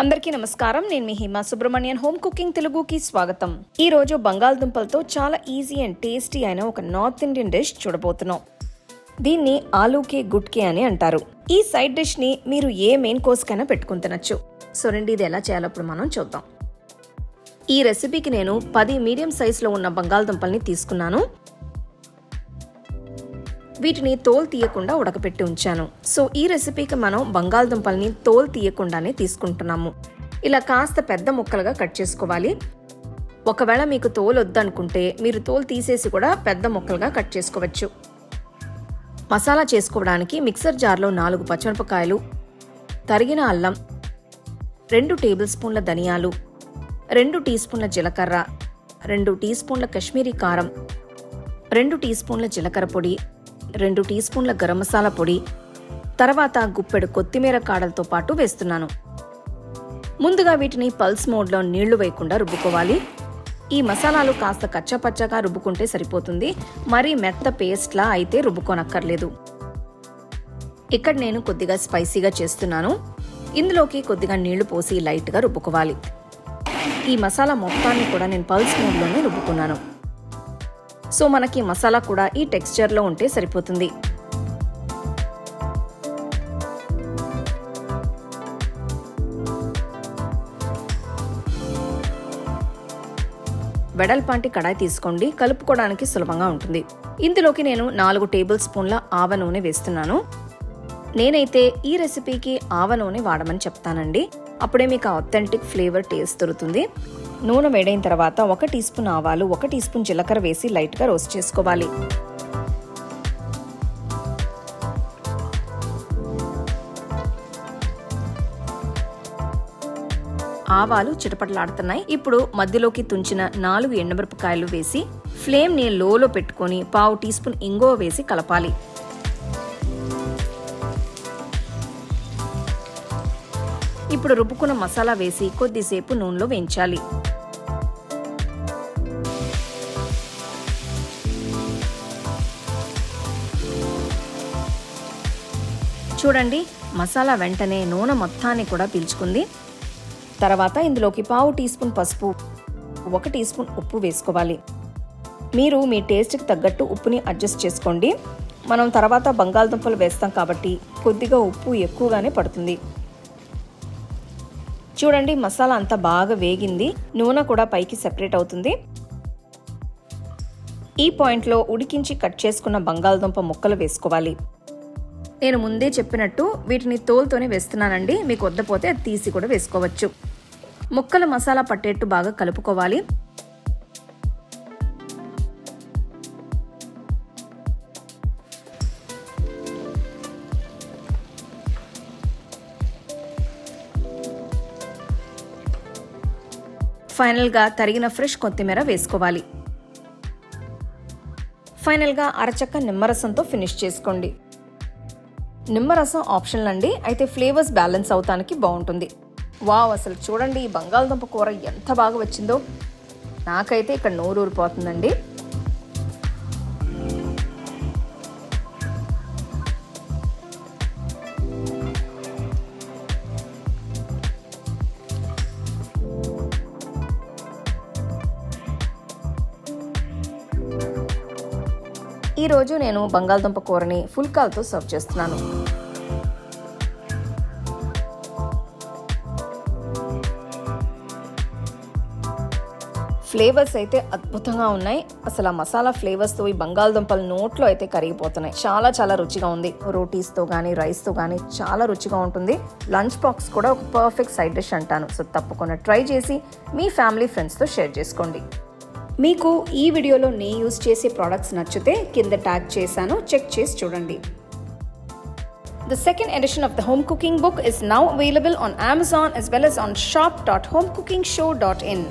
అందరికీ నమస్కారం. నేను మీ హిమా సుబ్రహ్మణ్యన్. హోమ్ కుకింగ్ తెలుగుకి స్వాగతం. ఈ రోజు బంగాళదుంపలతో చాలా ఈజీ అండ్ టేస్టీ అయిన ఒక నార్త్ ఇండియన్ డిష్ చూడబోతున్నాం. దీన్ని ఆలూకే గుట్కే అని అంటారు. ఈ సైడ్ డిష్ ని మీరు ఏ మెయిన్ కోర్స్ కైనా పెట్టుకుని తినొచ్చు. సో రండి, ఇది ఎలా చేయాలో ఇప్పుడు మనం చూద్దాం. ఈ రెసిపీకి నేను 10 మీడియం సైజులో ఉన్న బంగాళదుంపల్ని తీసుకున్నాను. వీటిని తోలు తీయకుండా ఉడకపెట్టి ఉంచాను. సో ఈ రెసిపీకి మనం బంగాళదుంపల్ని తోలు తీయకుండానే తీసుకుంటున్నాము. ఇలా కాస్త పెద్ద ముక్కలుగా కట్ చేసుకోవాలి. ఒకవేళ మీకు తోలు వద్దనుకుంటే మీరు తోలు తీసేసి కూడా పెద్ద ముక్కలుగా కట్ చేసుకోవచ్చు. మసాలా చేసుకోవడానికి మిక్సర్ జార్లో 4 పచ్చిమిరపకాయలు, తరిగిన అల్లం, 2 టేబుల్ స్పూన్ల ధనియాలు, 2 టీ స్పూన్ల జీలకర్ర, 2 టీ స్పూన్ల కాశ్మీరీ కారం, 2 టీ స్పూన్ల జీలకర్ర పొడి, 2 టీ స్పూన్ల గరం మసాలా పొడి, తర్వాత గుప్పెడు కొత్తిమీర కాడలతో పాటు వేస్తున్నాను. ముందుగా వీటిని పల్స్ మోడ్లో నీళ్లు వేయకుండా రుబ్బుకోవాలి. ఈ మసాలాలు కాస్త కచ్చాపచ్చాగా రుబ్బుకుంటే సరిపోతుంది. మరీ మెత్త పేస్ట్లా అయితే రుబ్బుకోనక్కర్లేదు. ఇక్కడ నేను కొద్దిగా స్పైసీగా చేస్తున్నాను. ఇందులోకి కొద్దిగా నీళ్లు పోసి లైట్గా రుబ్బుకోవాలి. ఈ మసాలా మొత్తాన్ని కూడా నేను పల్స్ మోడ్లోనే రుబ్బుకున్నాను. సో మనకి మసాలా కూడా ఈ టెక్స్చర్లో ఉంటే సరిపోతుంది. వెడల్పాంటి కడాయి తీసుకోండి, కలుపుకోవడానికి సులభంగా ఉంటుంది. ఇందులోకి నేను 4 టేబుల్ స్పూన్ల ఆవ నూనె వేస్తున్నాను. నేనైతే ఈ రెసిపీకి ఆవ నూనె వాడమని చెప్తానండి. అప్పుడే మీకు ఆథెంటిక్ ఫ్లేవర్ టేస్ట్ దొరుకుతుంది. నూనె వేడైన తర్వాత 1 టీ స్పూన్ ఆవాలు, 1 టీ స్పూన్ జీలకర్ర వేసి లైట్గా రోస్ట్ చేసుకోవాలి. ఆవాలు చిటపటలాడుతున్నాయి. ఇప్పుడు మధ్యలోకి తుంచిన 4 ఎండుమిరపకాయలు వేసి ఫ్లేమ్ ని లోలో పెట్టుకొని 1/2 టీ స్పూన్ ఇంగువ వేసి కలపాలి. ఇప్పుడు రుబ్బుకున్న మసాలా వేసి కొద్దిసేపు నూనెలో వేయించాలి. చూడండి, మసాలా వెంటనే నూనె మొత్తాన్ని కూడా పీల్చుకుంది. తర్వాత ఇందులోకి 1/2 టీ స్పూన్ పసుపు, 1 టీ స్పూన్ ఉప్పు వేసుకోవాలి. మీరు మీ టేస్ట్కి తగ్గట్టు ఉప్పుని అడ్జస్ట్ చేసుకోండి. మనం తర్వాత బంగాళదుంపలు వేస్తాం కాబట్టి కొద్దిగా ఉప్పు ఎక్కువగానే పడుతుంది. చూడండి, మసాలా అంతా బాగా వేగింది. నూనె కూడా పైకి సెపరేట్ అవుతుంది. ఈ పాయింట్లో ఉడికించి కట్ చేసుకున్న బంగాళదుంప ముక్కలు వేసుకోవాలి. నేను ముందే చెప్పినట్టు వీటిని తోలుతోనే వేస్తున్నానండి. మీకు వద్దపోతే అది తీసి కూడా వేసుకోవచ్చు. ముక్కలు మసాలా పట్టేట్టు బాగా కలుపుకోవాలి. ఫైనల్గా తరిగిన ఫ్రెష్ కొత్తిమీర వేసుకోవాలి. ఫైనల్గా అరచక్క నిమ్మరసంతో ఫినిష్ చేసుకోండి. నిమ్మరసం ఆప్షనల్ అండి, అయితే ఫ్లేవర్స్ బ్యాలెన్స్ అవటానికి బాగుంటుంది. వావ్, అసలు చూడండి ఈ బంగాళదుంప కూర ఎంత బాగా వచ్చిందో. నాకైతే ఇక్కడ నోరూరిపోతుందండి. ఈరోజు నేను బంగాళదుంప కూరని ఫుల్కాలతో సర్వ్ చేస్తున్నాను. ఫ్లేవర్స్ అయితే అద్భుతంగా ఉన్నాయి. అసలు ఆ మసాలా ఫ్లేవర్స్తో ఈ బంగాళదుంపలు నోట్లో అయితే కరిగిపోతున్నాయి. చాలా చాలా రుచిగా ఉంది. రోటీస్తో కానీ రైస్తో కానీ చాలా రుచిగా ఉంటుంది. లంచ్ బాక్స్ కూడా ఒక పర్ఫెక్ట్ సైడ్ డిష్ అంటాను. సో తప్పకుండా ట్రై చేసి మీ ఫ్యామిలీ ఫ్రెండ్స్తో షేర్ చేసుకోండి. మీకు ఈ వీడియోలో నేను యూజ్ చేసే ప్రోడక్ట్స్ నచ్చితే కింద ట్యాగ్ చేశాను, చెక్ చేసి చూడండి. The second edition of the home cooking book is now available on Amazon as well as on shop.homecookingshow.in.